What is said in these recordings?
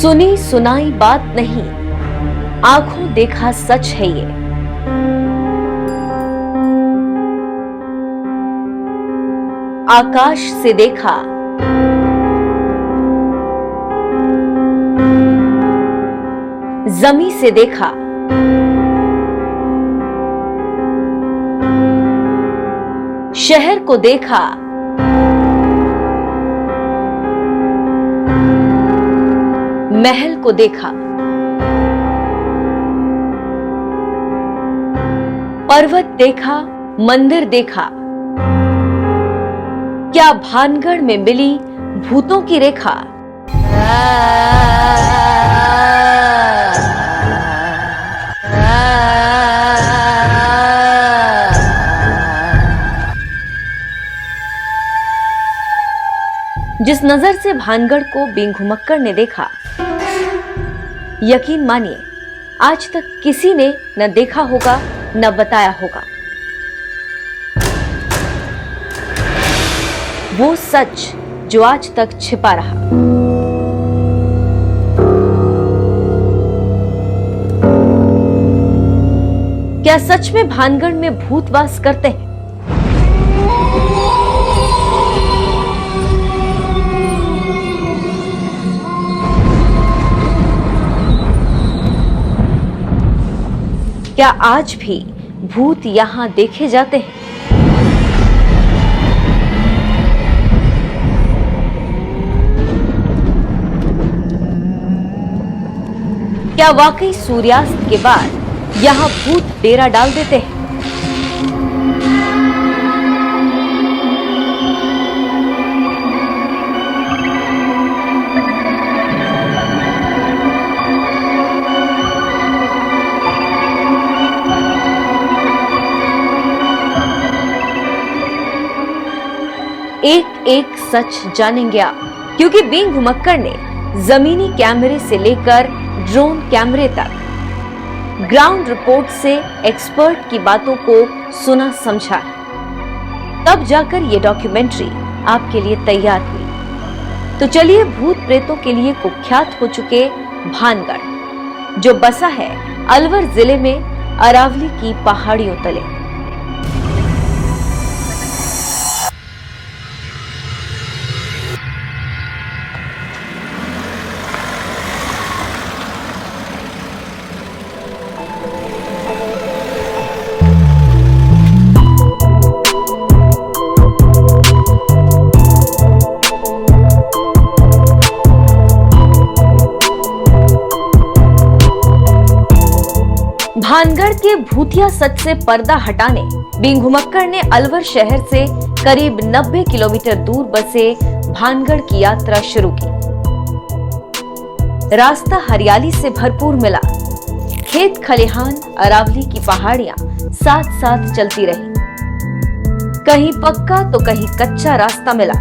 सुनी सुनाई बात नहीं, आंखों देखा सच है ये। आकाश से देखा, जमी से देखा, शहर को देखा, महल को देखा, पर्वत देखा, मंदिर देखा, क्या भानगढ़ में मिली भूतों की रेखा। जिस नजर से भानगढ़ को बींग घुमक्कड़ ने देखा, यकीन मानिए आज तक किसी ने न देखा होगा न बताया होगा। वो सच जो आज तक छिपा रहा। क्या सच में भानगढ़ में भूत वास करते हैं? क्या आज भी भूत यहां देखे जाते हैं? क्या वाकई सूर्यास्त के बाद यहां भूत डेरा डाल देते हैं? एक एक सच जानेंगे आप, क्योंकि बींग घुमक्कड़ ने जमीनी कैमरे से लेकर ड्रोन कैमरे तक, ग्राउंड रिपोर्ट से एक्सपर्ट की बातों को सुना समझा, तब जाकर ये डॉक्यूमेंट्री आपके लिए तैयार हुई। तो चलिए भूत प्रेतों के लिए कुख्यात हो चुके भानगढ़, जो बसा है अलवर जिले में अरावली की पहाड़ियों तले। भानगढ़ के भूतिया सच से पर्दा हटाने बींग घुमक्कड़ ने अलवर शहर से करीब 90 किलोमीटर दूर बसे भानगढ़ की यात्रा शुरू की। रास्ता हरियाली से भरपूर मिला, खेत खलिहान, अरावली की पहाड़ियां साथ साथ चलती रही। कहीं पक्का तो कहीं कच्चा रास्ता मिला।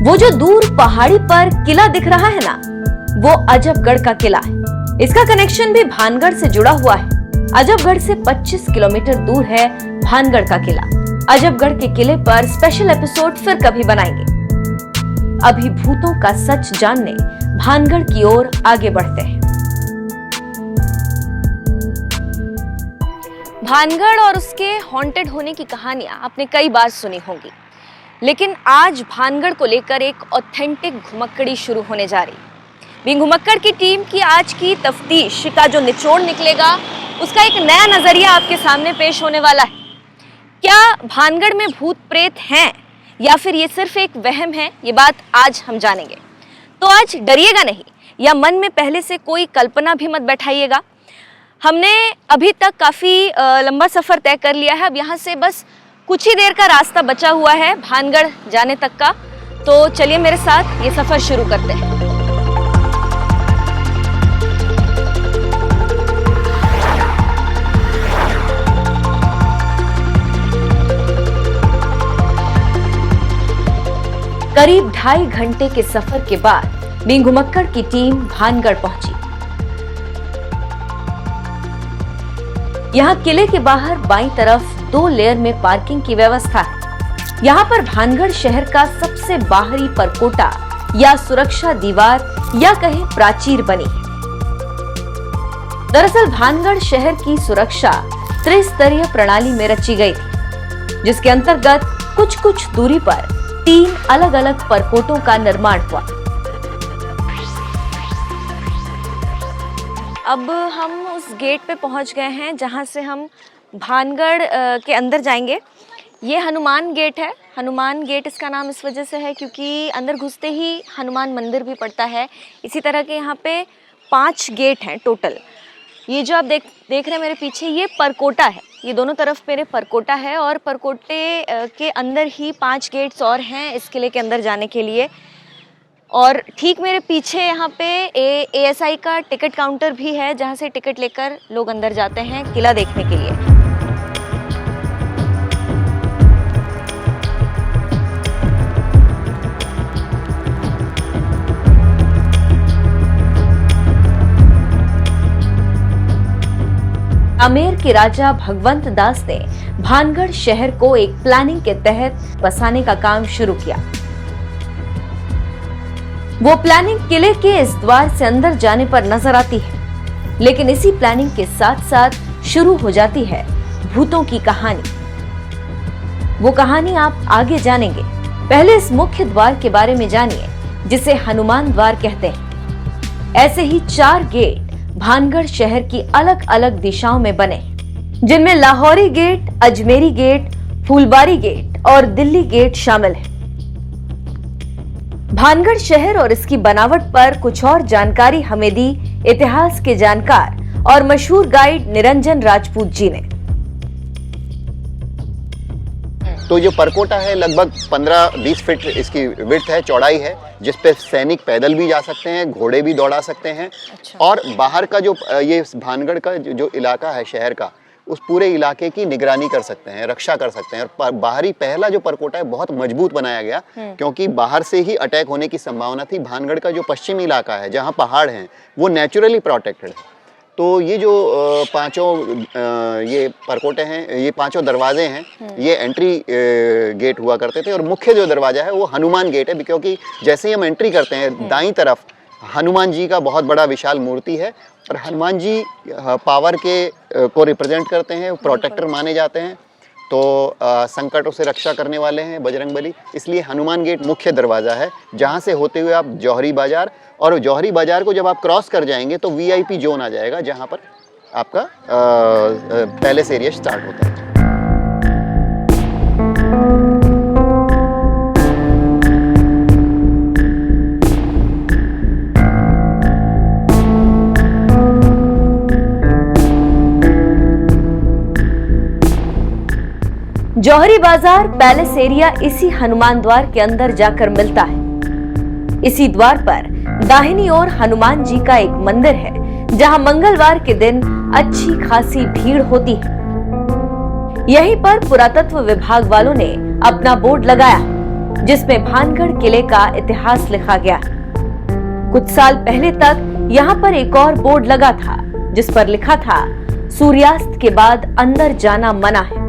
वो जो दूर पहाड़ी पर किला दिख रहा है ना, वो अजबगढ़ का किला है। इसका कनेक्शन भी भानगढ़ से जुड़ा हुआ है। अजबगढ़ से 25 किलोमीटर दूर है भानगढ़ का किला। अजबगढ़ के किले पर स्पेशल एपिसोड फिर कभी बनाएंगे। अभी भूतों का सच जानने भानगढ़ की ओर आगे बढ़ते हैं। भानगढ़ और उसके हॉन्टेड होने की कहानियां आपने कई बार सुनी होंगी, लेकिन आज भानगढ़ को लेकर एक ऑथेंटिक घुमक्कड़ी शुरू होने जा रही। बींग घुमक्कड़ की टीम की आज की तफ्तीश का जो निचोड़ निकलेगा, उसका एक नया नजरिया आपके सामने पेश होने वाला है। क्या भानगढ़ में भूत प्रेत हैं या फिर ये सिर्फ एक वहम है, ये बात आज हम जानेंगे। तो आज डरिएगा नहीं या मन में पहले से कोई कल्पना भी मत बैठाइएगा। हमने अभी तक काफ़ी लंबा सफ़र तय कर लिया है। अब यहाँ से बस कुछ ही देर का रास्ता बचा हुआ है भानगढ़ जाने तक का। तो चलिए मेरे साथ ये सफ़र शुरू करते हैं। करीब 2.5 घंटे के सफर के बाद बींग घुमक्कड़ की टीम भानगढ़ पहुंची। यहाँ किले के बाहर बाईं तरफ 2 लेयर में पार्किंग की व्यवस्था है। यहाँ पर भानगढ़ शहर का सबसे बाहरी परकोटा या सुरक्षा दीवार या कहीं प्राचीर बनी है। दरअसल भानगढ़ शहर की सुरक्षा त्रिस्तरीय प्रणाली में रची गई थी, जिसके अंतर्गत कुछ कुछ दूरी पर 3 अलग अलग परकोटों का निर्माण हुआ। अब हम उस गेट पे पहुंच गए हैं जहां से हम भानगढ़ के अंदर जाएंगे। ये हनुमान गेट है। हनुमान गेट इसका नाम इस वजह से है क्योंकि अंदर घुसते ही हनुमान मंदिर भी पड़ता है। इसी तरह के यहाँ पे 5 गेट हैं टोटल। ये जो आप देख रहे हैं मेरे पीछे, ये परकोटा है। ये दोनों तरफ मेरे परकोटा है और परकोटे के अंदर ही 5 गेट्स और हैं इस किले के अंदर जाने के लिए। और ठीक मेरे पीछे यहाँ पे ASI का टिकट काउंटर भी है, जहाँ से टिकट लेकर लोग अंदर जाते हैं किला देखने के लिए। आमेर के राजा भगवंत दास ने भानगढ़ शहर को एक प्लानिंग के तहत बसाने का काम शुरू किया। वो प्लानिंग किले के इस द्वार से अंदर जाने पर नजर आती है, लेकिन इसी प्लानिंग के साथ साथ शुरू हो जाती है भूतों की कहानी। वो कहानी आप आगे जानेंगे। पहले इस मुख्य द्वार के बारे में जानिए, जिसे हनुमान द्वार कहते हैं। ऐसे ही 4 गेट भानगढ़ शहर की अलग अलग दिशाओं में बने, जिनमें Lahori gate, Ajmeri gate, Phoolbari gate और दिल्ली गेट शामिल है। भानगढ़ शहर और इसकी बनावट पर कुछ और जानकारी हमें दी इतिहास के जानकार और मशहूर गाइड निरंजन राजपूत जी ने। तो जो परकोटा है लगभग 15-20 फीट इसकी विड्थ है, चौड़ाई है, जिस पे सैनिक पैदल भी जा सकते हैं, घोड़े भी दौड़ा सकते हैं। अच्छा। और बाहर का जो ये भानगढ़ का जो इलाका है शहर का, उस पूरे इलाके की निगरानी कर सकते हैं, रक्षा कर सकते हैं। और बाहरी पहला जो परकोटा है बहुत मजबूत बनाया गया, क्योंकि बाहर से ही अटैक होने की संभावना थी। भानगढ़ का जो पश्चिमी इलाका है जहाँ पहाड़ हैं वो नेचुरली प्रोटेक्टेड है। तो ये जो पांचों ये परकोटे हैं, ये 5 दरवाजे हैं, ये एंट्री गेट हुआ करते थे। और मुख्य जो दरवाजा है वो हनुमान गेट है, क्योंकि जैसे ही हम एंट्री करते हैं दाईं तरफ हनुमान जी का बहुत बड़ा विशाल मूर्ति है। और हनुमान जी पावर के को रिप्रेजेंट करते हैं, प्रोटेक्टर माने जाते हैं। तो संकटों से रक्षा करने वाले हैं बजरंगबली, इसलिए हनुमान गेट मुख्य दरवाज़ा है, जहां से होते हुए आप जौहरी बाजार, और जौहरी बाजार को जब आप क्रॉस कर जाएंगे तो VIP जोन आ जाएगा, जहां पर आपका पैलेस एरिया स्टार्ट होता है। जौहरी बाजार पैलेस एरिया इसी हनुमान द्वार के अंदर जाकर मिलता है। इसी द्वार पर दाहिनी ओर हनुमान जी का एक मंदिर है, जहां मंगलवार के दिन अच्छी खासी भीड़ होती है। यहीं पर पुरातत्व विभाग वालों ने अपना बोर्ड लगाया, जिसमें भानगढ़ किले का इतिहास लिखा गया। कुछ साल पहले तक यहाँ पर एक और बोर्ड लगा था, जिस पर लिखा था सूर्यास्त के बाद अंदर जाना मना है।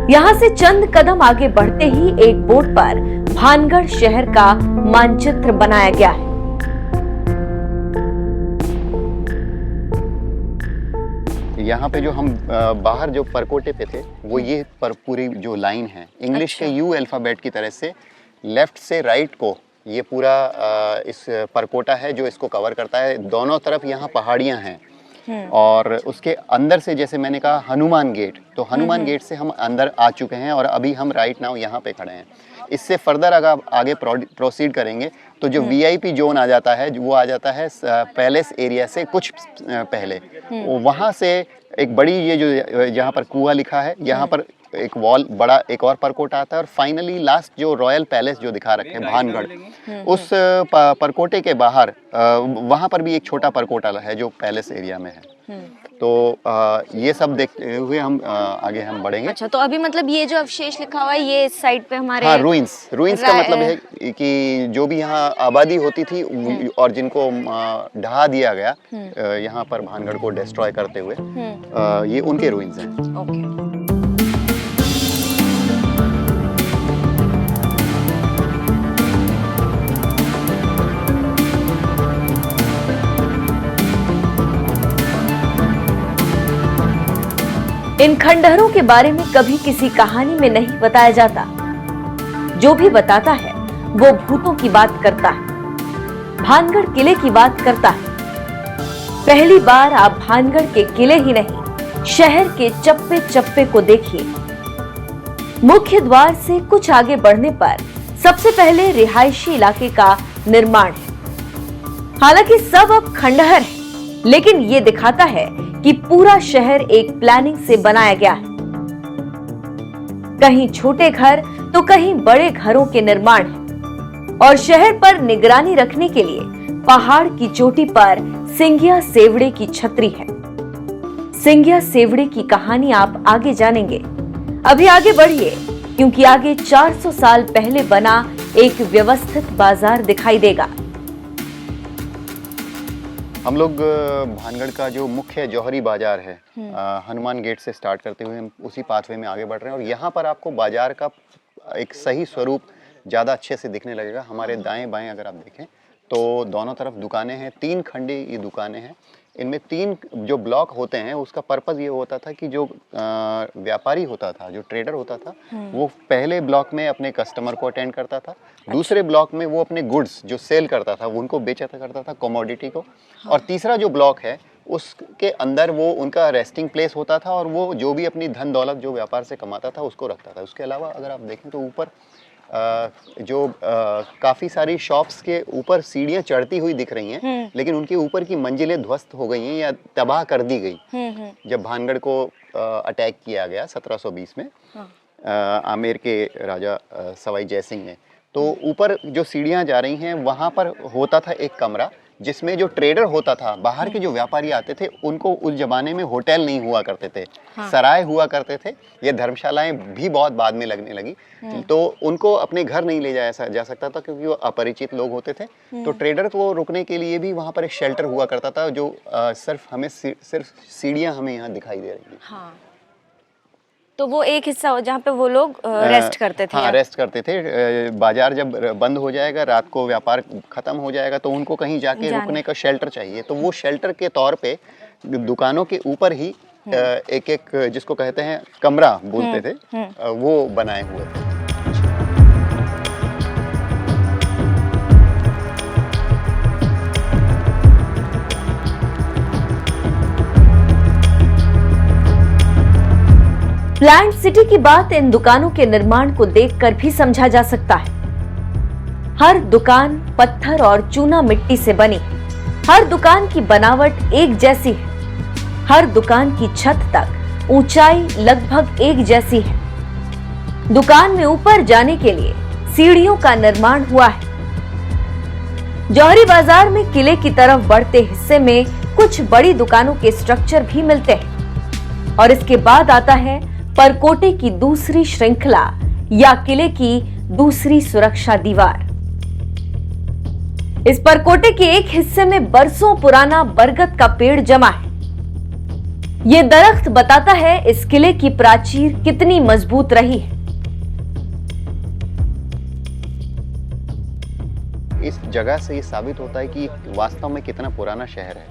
यहाँ से चंद कदम आगे बढ़ते ही एक बोर्ड पर भानगढ़ शहर का मानचित्र बनाया गया है। यहाँ पे जो हम बाहर जो परकोटे पे थे, वो ये पूरी जो लाइन है इंग्लिश के U अल्फाबेट की तरह से लेफ्ट से राइट को ये पूरा इस परकोटा है जो इसको कवर करता है। दोनों तरफ यहाँ पहाड़ियाँ हैं। और उसके अंदर से, जैसे मैंने कहा, हनुमान गेट, तो हनुमान गेट से हम अंदर आ चुके हैं और अभी हम राइट नाउ यहाँ पे खड़े हैं। इससे फर्दर अगर आगे प्रोसीड करेंगे तो जो VIP जोन आ जाता है, वो आ जाता है पैलेस एरिया से कुछ पहले। वहाँ से एक बड़ी ये जो यहाँ पर कुआ लिखा है, यहाँ पर एक वॉल बड़ा एक और परकोटा आता है। और फाइनली लास्ट जो रॉयल पैलेस जो दिखा रखे हैं भानगढ़, उस परकोटे के बाहर वहाँ पर भी एक छोटा परकोटा है जो पैलेस एरिया में है। तो ये सब देखते हुए हम आगे हम बढ़ेंगे। अच्छा, तो अभी मतलब ये जो अवशेष लिखा हुआ है ये इस साइड पे हमारे, हाँ, रूइंस का मतलब है कि जो भी यहाँ आबादी होती थी और जिनको ढहा दिया गया यहाँ पर भानगढ़ को डिस्ट्रॉय करते हुए, ये उनके रूइंस हैं। ओके। इन खंडहरों के बारे में कभी किसी कहानी में नहीं बताया जाता। जो भी बताता है वो भूतों की बात करता है, भानगढ़ किले की बात करता है। पहली बार आप भानगढ़ के किले ही नहीं, शहर के चप्पे चप्पे को देखिए। मुख्य द्वार से कुछ आगे बढ़ने पर सबसे पहले रिहायशी इलाके का निर्माण है। हालांकि सब अब खंडहर है, लेकिन ये दिखाता है कि पूरा शहर एक प्लानिंग से बनाया गया है। कहीं छोटे घर तो कहीं बड़े घरों के निर्माण है और शहर पर निगरानी रखने के लिए पहाड़ की चोटी पर सिंगिया सेवड़े की छतरी है। सिंगिया सेवड़े की कहानी आप आगे जानेंगे। अभी आगे बढ़िए, क्योंकि आगे 400 साल पहले बना एक व्यवस्थित बाजार दिखाई देगा। हम लोग भानगढ़ का जो मुख्य जौहरी बाजार है, हनुमान गेट से स्टार्ट करते हुए हम उसी पाथवे में आगे बढ़ रहे हैं और यहाँ पर आपको बाजार का एक सही स्वरूप ज़्यादा अच्छे से दिखने लगेगा। हमारे दाएं बाएं अगर आप देखें तो दोनों तरफ दुकानें हैं, 3 खंडी ये दुकानें हैं। इनमें 3 जो ब्लॉक होते हैं, उसका पर्पस ये होता था कि जो व्यापारी होता था, जो ट्रेडर होता था, वो पहले ब्लॉक में अपने कस्टमर को अटेंड करता था। दूसरे ब्लॉक में वो अपने गुड्स जो सेल करता था उनको बेचा करता था, कमोडिटी को। और तीसरा जो ब्लॉक है उसके अंदर वो उनका रेस्टिंग प्लेस होता था और वो जो भी अपनी धन दौलत जो व्यापार से कमाता था उसको रखता था। उसके अलावा अगर आप देखें तो ऊपर काफ़ी सारी शॉप्स के ऊपर सीढ़ियाँ चढ़ती हुई दिख रही हैं, लेकिन उनके ऊपर की मंजिलें ध्वस्त हो गई हैं या तबाह कर दी गई जब भानगढ़ को अटैक किया गया 1720 में आमेर के राजा सवाई जयसिंह ने। तो ऊपर जो सीढ़ियाँ जा रही हैं वहाँ पर होता था एक कमरा जिसमें जो ट्रेडर होता था, बाहर के जो व्यापारी आते थे, उनको उस जमाने में होटल नहीं हुआ करते थे, सराय हुआ करते थे। ये धर्मशालाएं भी बहुत बाद में लगने लगी, तो उनको अपने घर नहीं ले जाया जा सकता था क्योंकि वो अपरिचित लोग होते थे। तो ट्रेडर को रुकने के लिए भी वहाँ पर एक शेल्टर हुआ करता था, जो सिर्फ सीढ़ियाँ हमें यहाँ दिखाई दे रही हैं। तो वो एक हिस्सा हो जहाँ पे वो लोग रेस्ट करते थे। हाँ, रेस्ट करते थे। बाजार जब बंद हो जाएगा, रात को व्यापार खत्म हो जाएगा, तो उनको कहीं जाके रुकने का शेल्टर चाहिए। तो वो शेल्टर के तौर पे दुकानों के ऊपर ही एक एक जिसको कहते हैं कमरा बोलते थे, वो बनाए हुए थे। प्लांट सिटी की बात इन दुकानों के निर्माण को देखकर भी समझा जा सकता है। हर दुकान पत्थर और चूना मिट्टी से बनी, हर दुकान की बनावट एक जैसी है, हर दुकान की छत तक ऊंचाई लगभग एक जैसी है। दुकान में ऊपर जाने के लिए सीढ़ियों का निर्माण हुआ है। जौहरी बाजार में किले की तरफ बढ़ते हिस्से में कुछ बड़ी दुकानों के स्ट्रक्चर भी मिलते हैं और इसके बाद आता है परकोटे की दूसरी श्रृंखला या किले की दूसरी सुरक्षा दीवार। इस परकोटे के एक हिस्से में बरसों पुराना बरगद का पेड़ जमा है। ये दरख्त बताता है इस किले की प्राचीर कितनी मजबूत रही है। इस जगह से ये साबित होता है कि वास्तव में कितना पुराना शहर है।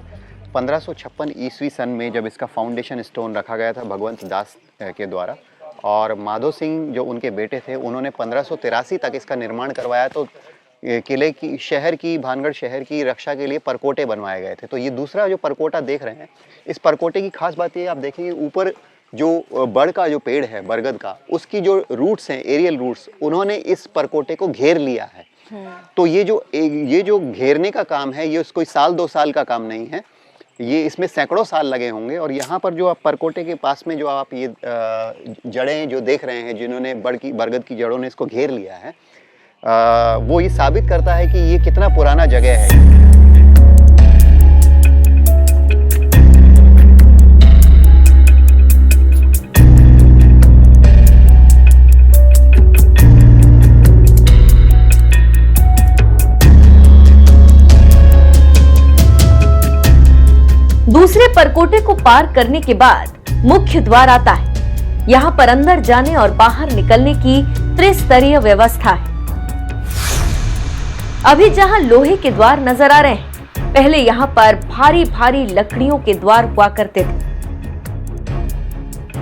1556 ईस्वी सन में जब इसका फाउंडेशन स्टोन रखा गया था भगवंत दास के द्वारा, और माधो सिंह जो उनके बेटे थे उन्होंने 1583 तक इसका निर्माण करवाया, तो किले की भानगढ़ शहर की रक्षा के लिए परकोटे बनवाए गए थे। तो ये दूसरा जो परकोटा देख रहे हैं, इस परकोटे की खास बात ये आप देखेंगे ऊपर जो बड़ का जो पेड़ है बरगद का, उसकी जो रूट्स हैं, एरियल रूट्स, उन्होंने इस परकोटे को घेर लिया है। तो ये जो घेरने का काम है, ये कोई साल 2 साल का काम नहीं है, ये इसमें सैकड़ों साल लगे होंगे। और यहाँ पर जो आप परकोटे के पास में जो आप ये जड़ें जो देख रहे हैं, जिन्होंने बरगद की जड़ों ने इसको घेर लिया है, वो ये साबित करता है कि ये कितना पुराना जगह है। दूसरे परकोटे को पार करने के बाद मुख्य द्वार आता है। यहाँ पर अंदर जाने और बाहर निकलने की त्रिस्तरीय व्यवस्था है। अभी जहाँ लोहे के द्वार नजर आ रहे हैं, पहले यहाँ पर भारी भारी लकड़ियों के द्वार हुआ करते थे।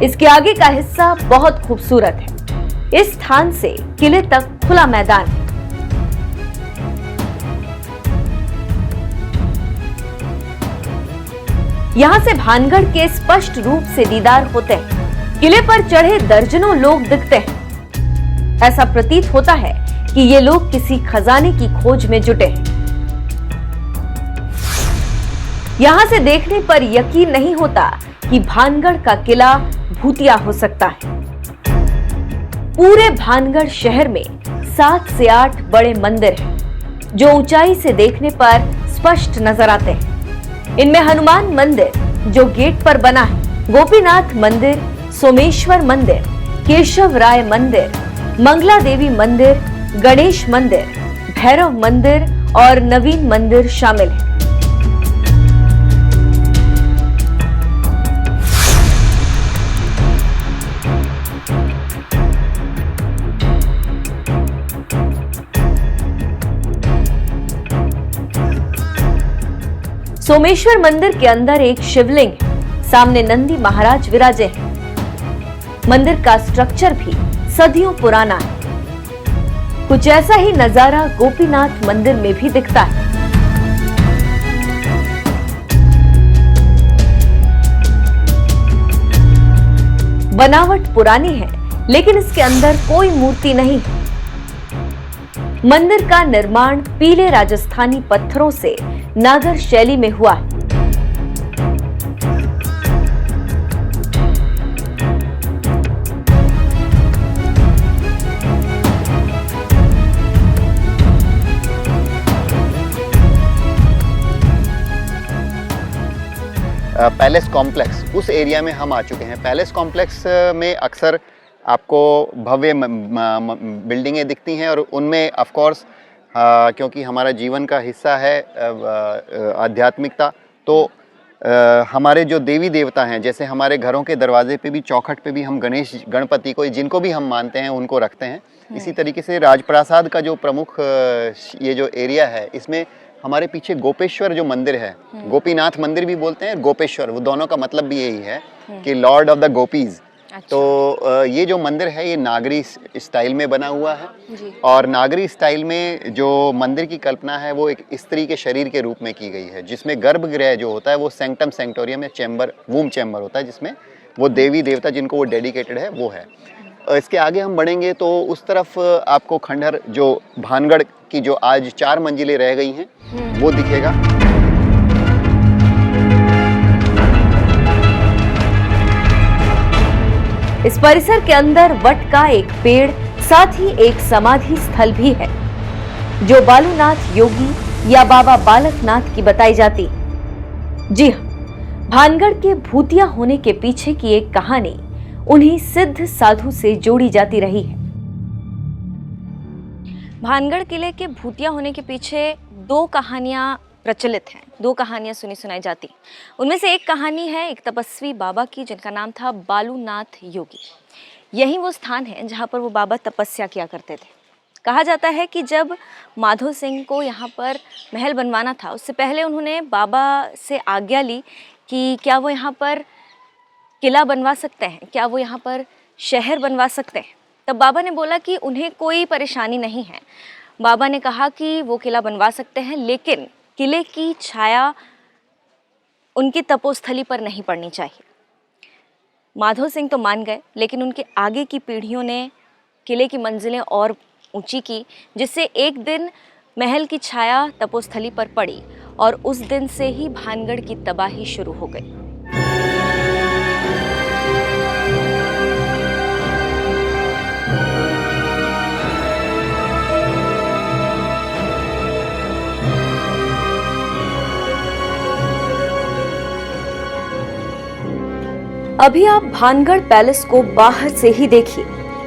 इसके आगे का हिस्सा बहुत खूबसूरत है। इस स्थान से किले तक खुला मैदान है। यहां से भानगढ़ के स्पष्ट रूप से दीदार होते हैं। किले पर चढ़े दर्जनों लोग दिखते हैं। ऐसा प्रतीत होता है कि ये लोग किसी खजाने की खोज में जुटे हैं। यहां से देखने पर यकीन नहीं होता कि भानगढ़ का किला भूतिया हो सकता है। पूरे भानगढ़ शहर में 7 से 8 बड़े मंदिर हैं, जो ऊंचाई से देखने पर स्पष्ट नजर आते हैं। इनमें हनुमान मंदिर जो गेट पर बना है, गोपीनाथ मंदिर, सोमेश्वर मंदिर, केशव राय मंदिर, मंगला देवी मंदिर, गणेश मंदिर, भैरव मंदिर और नवीन मंदिर शामिल है। सोमेश्वर मंदिर के अंदर एक शिवलिंग है। सामने नंदी महाराज विराजे हैं। मंदिर का स्ट्रक्चर भी सदियों पुराना है। कुछ ऐसा ही नजारा गोपीनाथ मंदिर में भी दिखता है। बनावट पुरानी है, लेकिन इसके अंदर कोई मूर्ति नहीं है। मंदिर का निर्माण पीले राजस्थानी पत्थरों से नागर शैली में हुआ है। पैलेस कॉम्प्लेक्स, उस एरिया में हम आ चुके हैं। पैलेस कॉम्प्लेक्स में अक्सर आपको भव्य बिल्डिंगें दिखती हैं और उनमें ऑफ कोर्स क्योंकि हमारा जीवन का हिस्सा है आध्यात्मिकता, तो हमारे जो देवी देवता हैं, जैसे हमारे घरों के दरवाजे पे भी, चौखट पे भी हम गणेश गणपति को, जिनको भी हम मानते हैं, उनको रखते हैं। इसी तरीके से राजप्रासाद का जो प्रमुख ये जो एरिया है, इसमें हमारे पीछे गोपेश्वर जो मंदिर है, गोपीनाथ मंदिर भी बोलते हैं, गोपेश्वर, वो दोनों का मतलब भी यही है कि लॉर्ड ऑफ द गोपीज। अच्छा। तो ये जो मंदिर है ये नागरी स्टाइल में बना हुआ है जी। और नागरी स्टाइल में जो मंदिर की कल्पना है वो एक स्त्री के शरीर के रूप में की गई है, जिसमें गर्भगृह जो होता है वो सेंक्टम सेंक्टोरियम या चैम्बर, वूम चैम्बर होता है, जिसमें वो देवी देवता जिनको वो डेडिकेटेड है वो है। इसके आगे हम बढ़ेंगे तो उस तरफ आपको खंडहर, जो भानगढ़ की जो आज 4 मंजिलें रह गई हैं, वो दिखेगा। इस परिसर के अंदर वट का एक पेड़, साथ ही एक समाधि स्थल भी है, जो बालूनाथ योगी या बाबा बालकनाथ की बताई जाती। जी हाँ, भानगढ़ के भूतिया होने के पीछे की एक कहानी उन्हीं सिद्ध साधु से जोड़ी जाती रही है। भानगढ़ किले के भूतिया होने के पीछे 2 कहानियां प्रचलित हैं, 2 कहानियां सुनी सुनाई जाती। उनमें से एक कहानी है एक तपस्वी बाबा की, जिनका नाम था बालूनाथ योगी। यही वो स्थान है जहां पर वो बाबा तपस्या किया करते थे। कहा जाता है कि जब माधो सिंह को यहाँ पर महल बनवाना था, उससे पहले उन्होंने बाबा से आज्ञा ली कि क्या वो यहाँ पर किला बनवा सकते हैं, क्या वो यहाँ पर शहर बनवा सकते हैं। तब बाबा ने बोला कि उन्हें कोई परेशानी नहीं है। बाबा ने कहा कि वो किला बनवा सकते हैं, लेकिन किले की छाया उनकी तपोस्थली पर नहीं पड़नी चाहिए। माधो सिंह तो मान गए, लेकिन उनके आगे की पीढ़ियों ने किले की मंजिलें और ऊंची की, जिससे एक दिन महल की छाया तपोस्थली पर पड़ी और उस दिन से ही भानगढ़ की तबाही शुरू हो गई। अभी आप भानगढ़ पैलेस को बाहर से ही देखिए,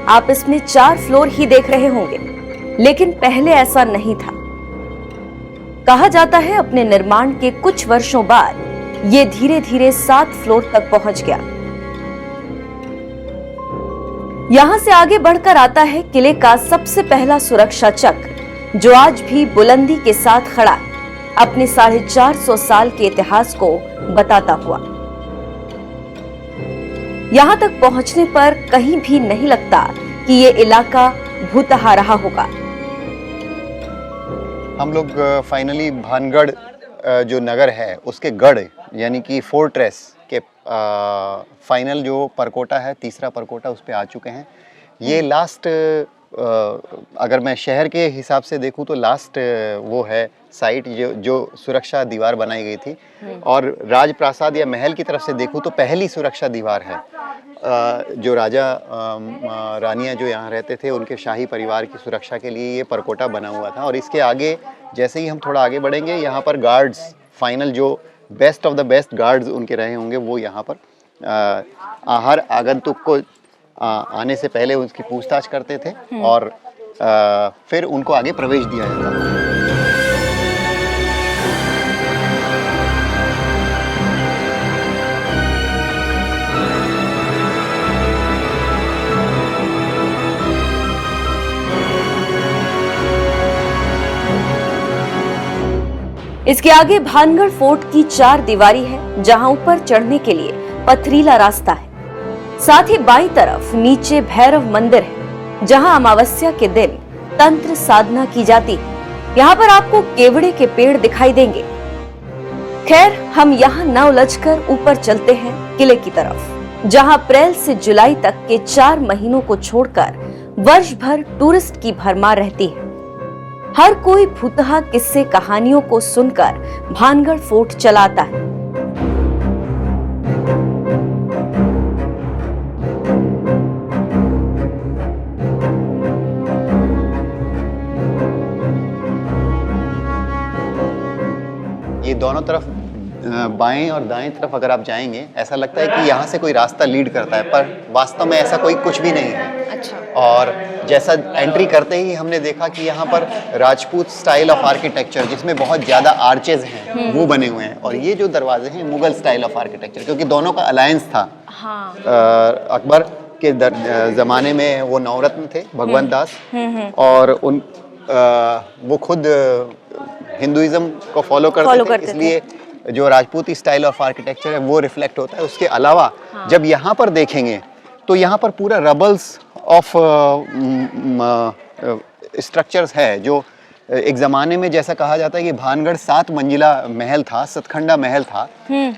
आप इसमें 4 फ्लोर ही देख रहे होंगे, लेकिन पहले ऐसा नहीं था। कहा जाता है अपने निर्माण के कुछ वर्षों बाद ये धीरे धीरे 7 फ्लोर तक पहुंच गया। यहां से आगे बढ़कर आता है किले का सबसे पहला सुरक्षा चक्र, जो आज भी बुलंदी के साथ खड़ा है, अपने 450 साल के इतिहास को बताता हुआ। यहाँ तक पहुँचने पर कहीं भी नहीं लगता कि ये इलाका भूतहा रहा होगा। हम लोग फाइनली भानगढ़ जो नगर है उसके गढ़ यानी कि फोर्ट्रेस के फाइनल जो परकोटा है, तीसरा परकोटा, उस पे आ चुके हैं। ये लास्ट अगर मैं शहर के हिसाब से देखूं तो लास्ट वो है साइट जो सुरक्षा दीवार बनाई गई थी, और राजप्रासाद या महल की तरफ से देखूं तो पहली सुरक्षा दीवार है। जो राजा रानियां जो यहाँ रहते थे उनके शाही परिवार की सुरक्षा के लिए ये परकोटा बना हुआ था। और इसके आगे जैसे ही हम थोड़ा आगे बढ़ेंगे, यहाँ पर गार्ड्स, फाइनल जो best of the best guards उनके रहे होंगे, वो यहाँ पर हर आगंतुक को आने से पहले उसकी पूछताछ करते थे और फिर उनको आगे प्रवेश दिया जाता था। इसके आगे भानगढ़ फोर्ट की 4 दीवारी है, जहां ऊपर चढ़ने के लिए पथरीला रास्ता है। साथ ही बाईं तरफ नीचे भैरव मंदिर है, जहां अमावस्या के दिन तंत्र साधना की जाती है। यहाँ पर आपको केवड़े के पेड़ दिखाई देंगे। खैर, हम यहाँ न उलझकर ऊपर चलते हैं किले की तरफ, जहां अप्रैल से जुलाई तक के 4 महीनों को छोड़कर वर्ष भर टूरिस्ट की भरमार रहती है। हर कोई भूतहा किस्से कहानियों को सुनकर भानगढ़ फोर्ट चलाता है। ये दोनों तरफ बाएं और दाएं तरफ अगर आप जाएंगे, ऐसा लगता है कि यहाँ से कोई रास्ता लीड करता है, पर वास्तव में ऐसा कोई कुछ भी नहीं है। अच्छा। और जैसा एंट्री करते ही हमने देखा कि यहाँ पर राजपूत स्टाइल ऑफ आर्किटेक्चर, जिसमें बहुत ज़्यादा आर्चेज हैं, वो बने हुए हैं। और ये जो दरवाजे हैं मुगल स्टाइल ऑफ आर्किटेक्चर, क्योंकि दोनों का अलायंस था। हाँ। अकबर के ज़माने में वो नवरत्न थे, भगवंत दास, और वो खुद हिंदुइज्म को फॉलो करते थे, इसलिए जो राजपूती स्टाइल ऑफ आर्किटेक्चर है वो रिफ्लेक्ट होता है। उसके अलावा जब यहाँ पर देखेंगे तो यहाँ पर पूरा रबल्स ऑफ स्ट्रक्चर्स है, जो एक ज़माने में जैसा कहा जाता है कि भानगढ़ 7 मंजिला महल था, सतखंडा महल था।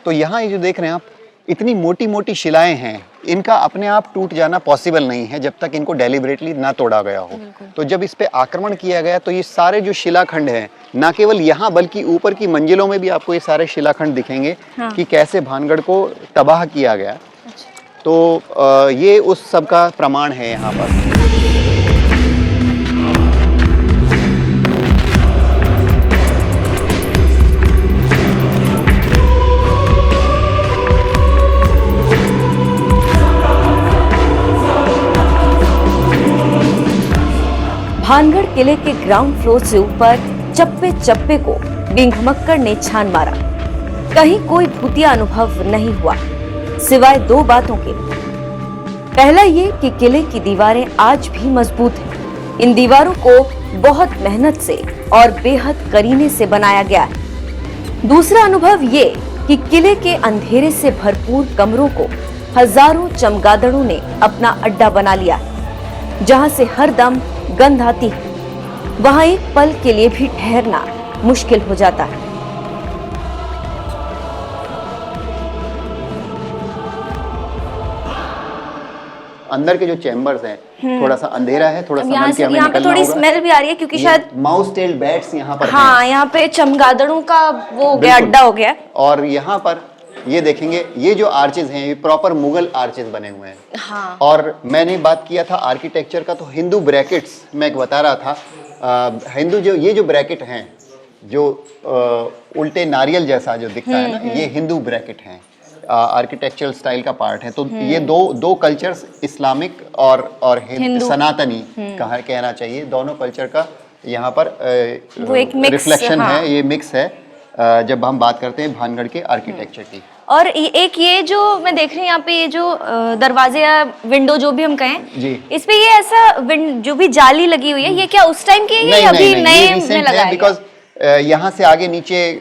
तो यहाँ ये जो देख रहे हैं आप, इतनी मोटी मोटी शिलाएं हैं, इनका अपने आप टूट जाना पॉसिबल नहीं है जब तक इनको डेलिबरेटली ना तोड़ा गया हो। तो जब इस पे आक्रमण किया गया तो ये सारे जो शिलाखंड हैं, ना केवल यहाँ बल्कि ऊपर की मंजिलों में भी आपको ये सारे शिलाखंड दिखेंगे कि कैसे भानगढ़ को तबाह किया गया। तो ये उस सब का प्रमाण है यहाँ पर। भानगढ़ किले के ग्राउंड फ्लोर से ऊपर चप्पे चप्पे को बिंघमक्कड़ ने छान मारा। कहीं कोई भूतिया अनुभव नहीं हुआ, सिवाय 2 बातों के। पहला ये कि किले की दीवारें आज भी मजबूत हैं। इन दीवारों को बहुत मेहनत से और बेहद करीने से बनाया गया है। दूसरा अनुभव ये कि किले के अंधेरे से भरपूर कमरों को हजारों चमगादड़ों ने अपना अड्डा बना लिया है, जहां से हर दम गंध आती है। वहां एक पल के लिए भी ठहरना मुश्किल हो जाता है। अंदर के जो चैम्बर्स हैं, थोड़ा सा अंधेरा है, थोड़ा सा यहाँ पे थोड़ी स्मेल भी आ रही है, क्योंकि शायद माउस टेल बैट्स यहाँ पर हाँ, यहाँ पे चमगादड़ों का वो हो गया, अड्डा हो गया। और यहाँ पर ये देखेंगे, ये जो आर्चेज हैं ये प्रॉपर मुगल आर्चेज बने हुए हैं। हाँ। और मैंने बात किया था आर्किटेक्चर का, तो हिंदू ब्रैकेट्स मैं एक बता रहा था। हिंदू जो ये जो ब्रैकेट हैं, जो उल्टे नारियल जैसा जो दिखता है ना, ये हिंदू ब्रैकेट हैं, आर्किटेक्चरल स्टाइल का पार्ट है। तो ये दो कल्चर्स, इस्लामिक और सनातनी कहना चाहिए, दोनों कल्चर का यहाँ पर रिफ्लेक्शन है, ये मिक्स है जब हम बात करते हैं भानगढ़ के आर्किटेक्चर की। और एक ये जो मैं देख रही हूँ यहाँ पे, ये जो दरवाजे या विंडो जो भी हम कहें जी, इस पे ये ऐसा जो भी जाली लगी हुई है, ये क्या उस टाइम की है या अभी नए में लगा है? बिकॉज यहाँ से आगे नीचे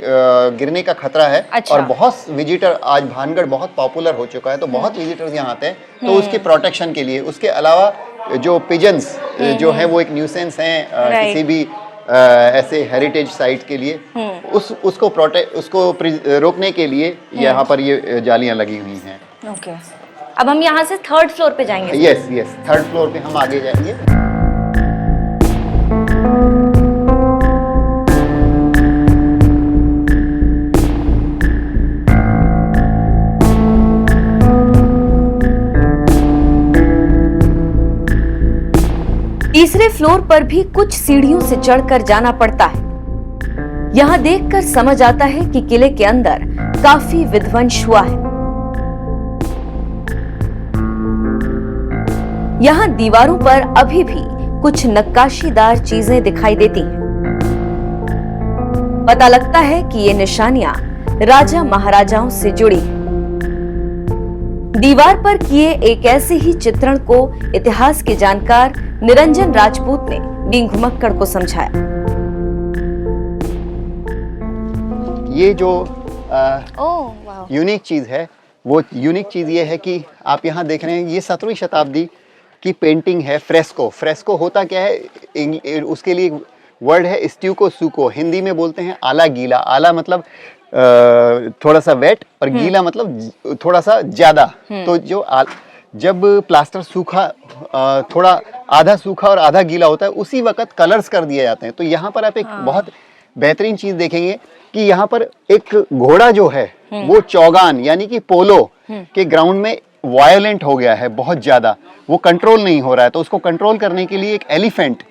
गिरने का खतरा है। अच्छा। और बहुत विजिटर, आज भानगढ़ बहुत पॉपुलर हो चुका है, तो बहुत विजिटर्स यहाँ आते हैं, तो उसके प्रोटेक्शन के लिए, उसके अलावा जो पिजन्स जो है वो एक न्यूसेंस हैं किसी भी ऐसे हेरिटेज साइट के लिए, उसको रोकने के लिए यहाँ पर ये जालियाँ लगी हुई हैं। ओके, अब हम यहाँ से 3rd फ्लोर पे जाएंगे। यस, 3rd फ्लोर पे हम आगे जाएंगे। तीसरे फ्लोर पर भी कुछ सीढ़ियों से चढ़कर जाना पड़ता है। यहाँ देखकर समझ आता है कि किले के अंदर काफी विध्वंस हुआ है। यहाँ दीवारों पर अभी भी कुछ नक्काशीदार चीजें दिखाई देती हैं। पता लगता है कि ये निशानियां राजा महाराजाओं से जुड़ी हैं। दीवार पर किए एक ऐसे ही चित्रण को इतिहास के जानकार निरंजन राजपूत ने बींग घुमक्कड़ को समझाया। ये जो यूनिक चीज है, वो यूनिक चीज ये है कि आप यहाँ देख रहे हैं, ये 17वीं शताब्दी की पेंटिंग है। फ्रेस्को, फ्रेस्को होता क्या है, उसके लिए वर्ड है स्ट्यूको सूको, हिंदी में बोलते हैं आला गीला। आला मतलब थोड़ा सा वेट, और गीला मतलब थोड़ा सा ज्यादा। तो जब प्लास्टर सूखा, थोड़ा आधा सूखा और आधा गीला होता है, उसी वक्त कलर्स कर दिए जाते हैं। तो यहाँ पर आप एक बहुत बेहतरीन चीज देखेंगे कि यहाँ पर एक घोड़ा जो है वो चौगान यानी कि पोलो के ग्राउंड में वायलेंट हो गया है बहुत ज्यादा, वो कंट्रोल नहीं हो रहा है। तो उसको कंट्रोल करने के लिए एक एलिफेंट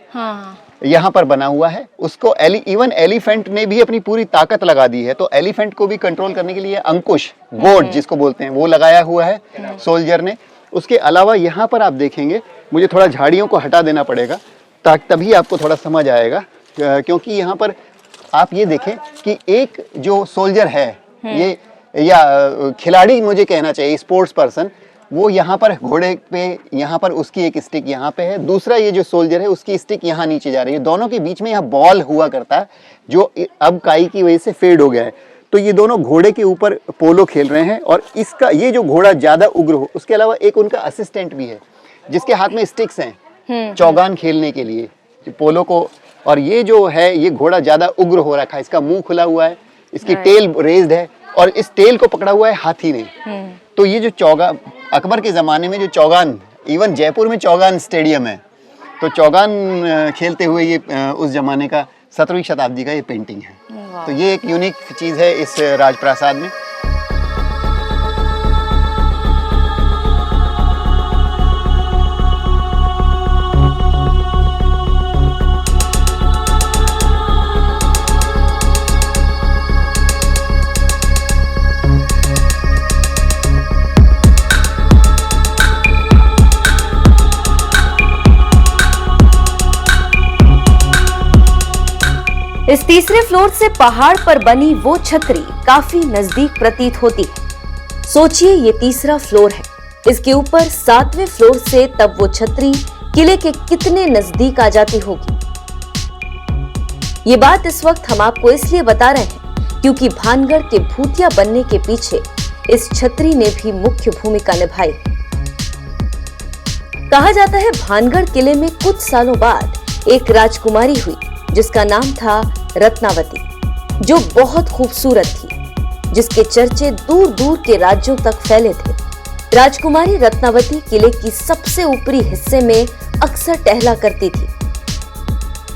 यहाँ पर बना हुआ है। उसको इवन एलिफेंट ने भी अपनी पूरी ताकत लगा दी है। तो एलिफेंट को भी कंट्रोल करने के लिए अंकुश, गोड जिसको बोलते हैं, वो लगाया हुआ है सोल्जर ने। उसके अलावा यहाँ पर आप देखेंगे, मुझे थोड़ा झाड़ियों को हटा देना पड़ेगा तभी आपको थोड़ा समझ आएगा, क्योंकि यहाँ पर आप ये देखें कि एक जो सोल्जर है, ये या खिलाड़ी मुझे कहना चाहिए, स्पोर्ट्स पर्सन, वो यहाँ पर घोड़े पे, यहाँ पर उसकी एक स्टिक यहाँ पे है, दूसरा ये जो सोल्जर है उसकी स्टिक यहाँ नीचे जा रही है। दोनों के बीच में यहाँ बॉल हुआ करता है, जो अब काई की वजह से फेड हो गया है। तो ये दोनों घोड़े के ऊपर पोलो खेल रहे हैं, और इसका ये जो घोड़ा ज्यादा उग्र हो, उसके अलावा एक उनका असिस्टेंट भी है जिसके हाथ में स्टिक्स हैं चौगान खेलने के लिए पोलो को। और ये जो है, ये घोड़ा ज्यादा उग्र हो रखा है, इसका मुंह खुला हुआ है, इसकी टेल रेज्ड है, और इस टेल को पकड़ा हुआ है हाथी ने। तो ये जो चौगान, अकबर के जमाने में जो चौगान, इवन जयपुर में चौगान स्टेडियम है, तो चौगान खेलते हुए ये उस जमाने का 17वीं शताब्दी का ये पेंटिंग है। तो ये एक यूनिक चीज है इस राजप्रासाद में। इस तीसरे फ्लोर से पहाड़ पर बनी वो छतरी काफी नजदीक प्रतीत होती है। सोचिए, ये तीसरा फ्लोर है, इसके ऊपर 7वें फ्लोर से तब वो छतरी किले के कितने नजदीक आ जाती होगी। ये बात इस वक्त हम आपको इसलिए बता रहे हैं क्योंकि भानगढ़ के भूतिया बनने के पीछे इस छतरी ने भी मुख्य भूमिका निभाई। कहा जाता है भानगढ़ किले में कुछ सालों बाद एक राजकुमारी हुई जिसका नाम था रत्नावती, जो बहुत खूबसूरत थी, जिसके चर्चे दूर दूर के राज्यों तक फैले थे। राजकुमारी रत्नावती किले की सबसे ऊपरी हिस्से में अक्सर टहला करती थी।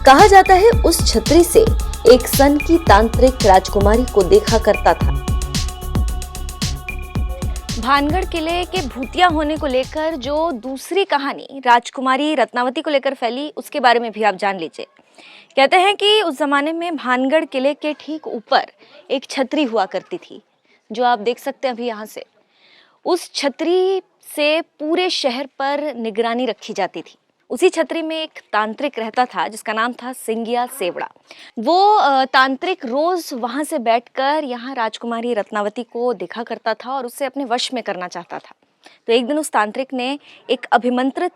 कहा जाता है उस छतरी से एक सन की तांत्रिक राजकुमारी को देखा करता था। भानगढ़ किले के भूतिया होने को लेकर जो दूसरी कहानी राजकुमारी रत्नावती को लेकर फैली, उसके बारे में भी आप जान लीजिए। कहते हैं कि उस जमाने में भानगढ़ किले के ठीक ऊपर एक छतरी हुआ करती थी, जो आप देख सकते हैं अभी यहाँ से। उस छतरी से पूरे शहर पर निगरानी रखी जाती थी। उसी छतरी में एक तांत्रिक रहता था जिसका नाम था सिंगिया सेवड़ा। वो तांत्रिक रोज वहां से बैठकर यहाँ राजकुमारी रत्नावती को देखा करता था और उसे अपने वश में करना चाहता था। तो एक दिन उस तांत्रिक ने एक अभिमंत्रित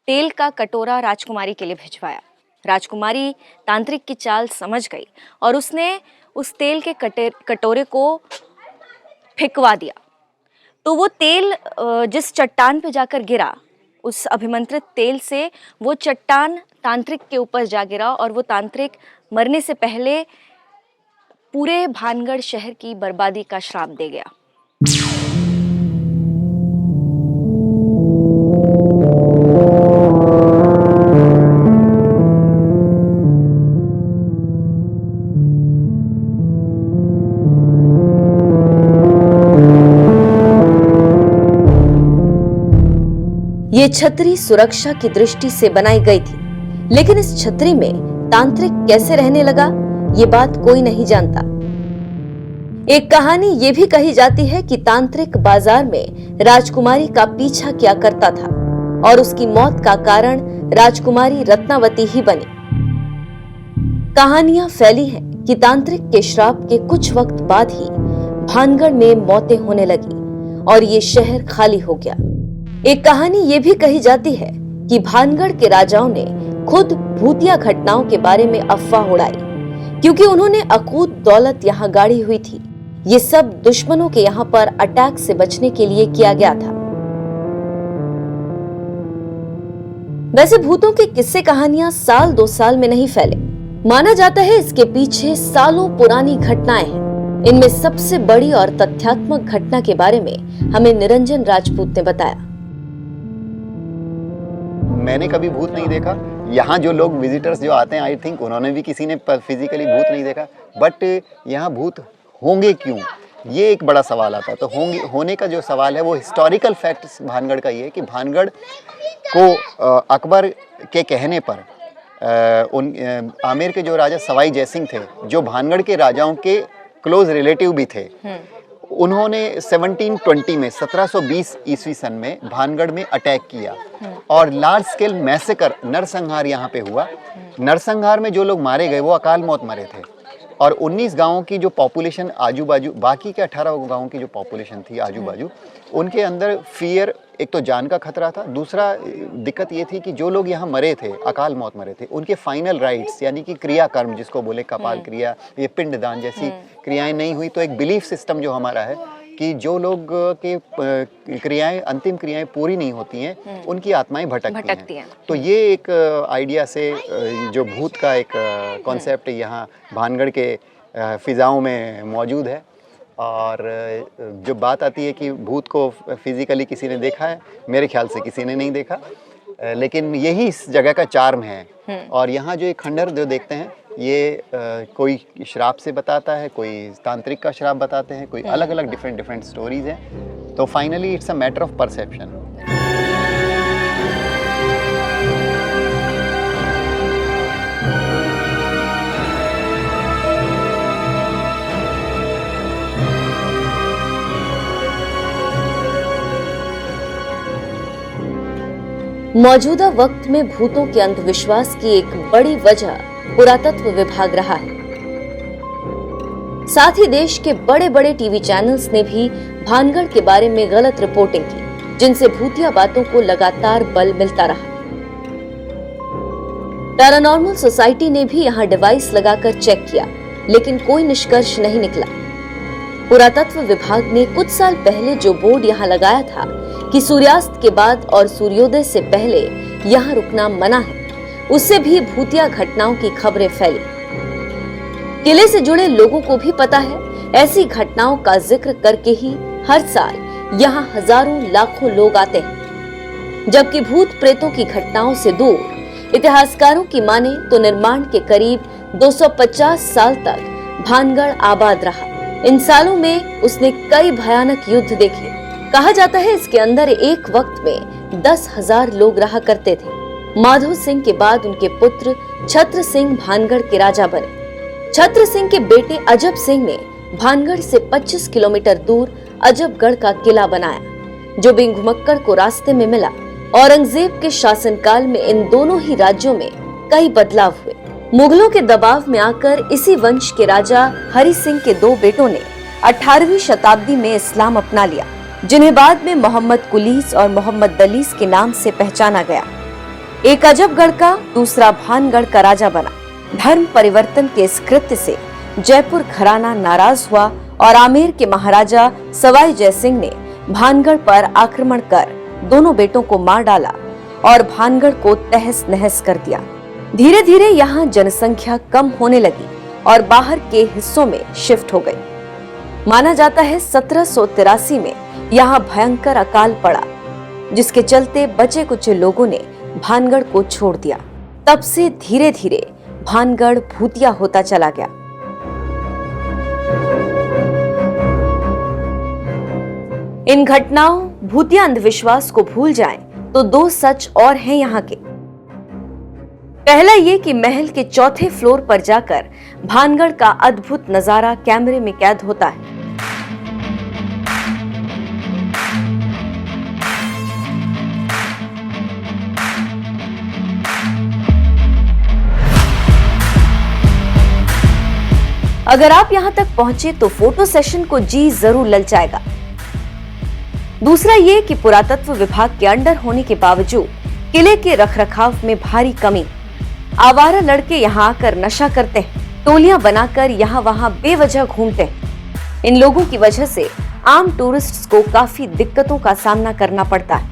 तेल का कटोरा राजकुमारी के लिए भिजवाया। राजकुमारी तांत्रिक की चाल समझ गई और उसने उस तेल के कटोरे को फेंकवा दिया। तो वो तेल जिस चट्टान पे जाकर गिरा, उस अभिमंत्रित तेल से वो चट्टान तांत्रिक के ऊपर जा गिरा और वो तांत्रिक मरने से पहले पूरे भानगढ़ शहर की बर्बादी का श्राप दे गया। ये छतरी सुरक्षा की दृष्टि से बनाई गई थी, लेकिन इस छतरी में तांत्रिक कैसे रहने लगा, ये बात कोई नहीं जानता। एक कहानी ये भी कही जाती है कि तांत्रिक बाजार में राजकुमारी का पीछा किया करता था और उसकी मौत का कारण राजकुमारी रत्नावती ही बनी। कहानियां फैली हैं कि तांत्रिक के श्राप के कुछ वक्त बाद ही भानगढ़ में मौतें होने लगी और ये शहर खाली हो गया। एक कहानी ये भी कही जाती है कि भानगढ़ के राजाओं ने खुद भूतिया घटनाओं के बारे में अफवाह उड़ाई, क्योंकि उन्होंने अकूत दौलत यहाँ गाड़ी हुई थी। ये सब दुश्मनों के यहाँ पर अटैक से बचने के लिए किया गया था। वैसे भूतों के किस्से कहानियां साल 2 साल में नहीं फैले। माना जाता है इसके पीछे सालों पुरानी घटनाएं हैं। इनमें सबसे बड़ी और तथ्यात्मक घटना के बारे में हमें निरंजन राजपूत ने बताया। मैंने कभी भूत नहीं देखा। यहाँ जो लोग विजिटर्स जो आते हैं, आई थिंक उन्होंने भी किसी ने फिजिकली भूत नहीं देखा। बट यहाँ भूत होंगे क्यों, ये एक बड़ा सवाल आता है। तो होने का जो सवाल है वो हिस्टोरिकल फैक्ट्स भानगढ़ का ये है कि भानगढ़ को अकबर के कहने पर आमेर के जो राजा सवाई जयसिंह थे, जो भानगढ़ के राजाओं के क्लोज रिलेटिव भी थे, उन्होंने 1720 में 1720 ईस्वी सन में भानगढ़ में अटैक किया और लार्ज स्केल मैसेकर नरसंहार यहाँ पे हुआ। नरसंहार में जो लोग मारे गए वो अकाल मौत मरे थे और 19 गांवों की जो पॉपुलेशन आजू बाजू, बाकी के 18 गांवों की जो पॉपुलेशन थी आजू बाजू, उनके अंदर फियर, एक तो जान का खतरा था, दूसरा दिक्कत ये थी कि जो लोग यहाँ मरे थे, अकाल मौत मरे थे, उनके फाइनल राइट्स यानी कि क्रियाकर्म जिसको बोले कपाल क्रिया, ये पिंडदान जैसी क्रियाएं नहीं हुई। तो एक बिलीफ सिस्टम जो हमारा है कि जो लोग के क्रियाएं, अंतिम क्रियाएं पूरी नहीं होती हैं, उनकी आत्माएं भटकती हैं। तो ये एक आइडिया से जो भूत का एक कॉन्सेप्ट यहाँ भानगढ़ के फिजाओं में मौजूद है। और जो बात आती है कि भूत को फिजिकली किसी ने देखा है, मेरे ख्याल से किसी ने नहीं देखा, लेकिन यही इस जगह का चार्म है। और यहाँ जो एक खंडर जो देखते हैं, ये कोई श्राप से बताता है, कोई तांत्रिक का श्राप बताते हैं, कोई अलग अलग डिफरेंट स्टोरीज हैं। तो finally it's a matter of perception. मौजूदा वक्त में भूतों के अंधविश्वास की एक बड़ी वजह पुरातत्व विभाग रहा है। साथ ही देश के बड़े बड़े टीवी चैनल्स ने भी भानगढ़ के बारे में गलत रिपोर्टिंग की, जिनसे भूतिया बातों को लगातार बल मिलता रहा। पैरानॉर्मल सोसाइटी ने भी यहाँ डिवाइस लगाकर चेक किया, लेकिन कोई निष्कर्ष नहीं निकला। पुरातत्व विभाग ने कुछ साल पहले जो बोर्ड यहाँ लगाया था कि सूर्यास्त के बाद और सूर्योदय से पहले यहाँ रुकना मना है, उससे भी भूतिया घटनाओं की खबरें फैली। किले से जुड़े लोगों को भी पता है, ऐसी घटनाओं का जिक्र करके ही हर साल यहाँ हजारों लाखों लोग आते हैं। जबकि भूत प्रेतों की घटनाओं से दूर इतिहासकारों की माने तो निर्माण के करीब 250 साल तक भानगढ़ आबाद रहा। इन सालों में उसने कई भयानक युद्ध देखे। कहा जाता है इसके अंदर एक वक्त में 10,000 लोग रहा करते थे। माधव सिंह के बाद उनके पुत्र छत्र सिंह भानगढ़ के राजा बने। छत्र सिंह के बेटे अजब सिंह ने भानगढ़ से 25 किलोमीटर दूर अजबगढ़ का किला बनाया, जो बिन घुमक्कड़ को रास्ते में मिला। औरंगजेब के शासनकाल में इन दोनों ही राज्यों में कई बदलाव हुए। मुगलों के दबाव में आकर इसी वंश के राजा हरि सिंह के 2 बेटों ने 18वीं शताब्दी में इस्लाम अपना लिया, जिन्हें बाद में मोहम्मद कुलीस और मोहम्मद दलीस के नाम से पहचाना गया। एक अजबगढ़ का दूसरा भानगढ़ का राजा बना। धर्म परिवर्तन के इस कृत्य से जयपुर घराना नाराज हुआ और आमेर के महाराजा सवाई जयसिंह ने भानगढ़ पर आक्रमण कर दोनों बेटों को मार डाला और भानगढ़ को तहस नहस कर दिया। धीरे धीरे यहाँ जनसंख्या कम होने लगी और बाहर के हिस्सों में शिफ्ट हो गई। माना जाता है 1783 में यहाँ भयंकर अकाल पड़ा, जिसके चलते बचे कुछ लोगों ने भानगढ़ को छोड़ दिया। तब से धीरे धीरे भानगढ़ भूतिया होता चला गया। इन घटनाओं, भूतिया अंधविश्वास को भूल जाएं तो दो सच और हैं यहाँ के। पहला ये कि महल के चौथे फ्लोर पर जाकर भानगढ़ का अद्भुत नजारा कैमरे में कैद होता है। अगर आप यहां तक पहुंचे तो फोटो सेशन को जी जरूर ललचाएगा। दूसरा ये कि पुरातत्व विभाग के अंडर होने के बावजूद किले के रखरखाव में भारी कमी। आवारा लड़के यहाँ आकर नशा करते हैं, टोलियां बनाकर यहाँ वहां बेवजह घूमते हैं। इन लोगों की वजह से आम टूरिस्ट्स को काफी दिक्कतों का सामना करना पड़ता है।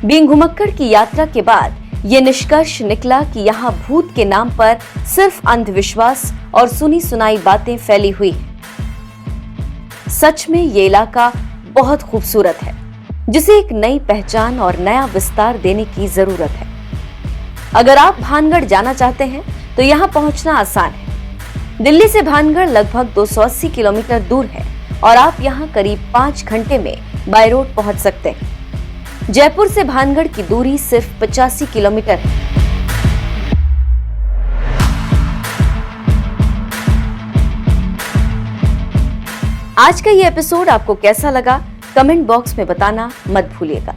बींग घुमक्कड़ की यात्रा के बाद ये निष्कर्ष निकला कि यहाँ भूत के नाम पर सिर्फ अंधविश्वास और सुनी सुनाई बातें फैली हुई हैं। सच में ये इलाका बहुत खूबसूरत है, जिसे एक नई पहचान और नया विस्तार देने की जरूरत है। अगर आप भानगढ़ जाना चाहते हैं तो यहाँ पहुंचना आसान है। दिल्ली से भानगढ़ लगभग 280 किलोमीटर दूर है और आप यहाँ करीब 5 घंटे में बाय रोड पहुंच सकते हैं। जयपुर से भानगढ़ की दूरी सिर्फ 85 किलोमीटर है। आज का ये एपिसोड आपको कैसा लगा, कमेंट बॉक्स में बताना मत भूलिएगा।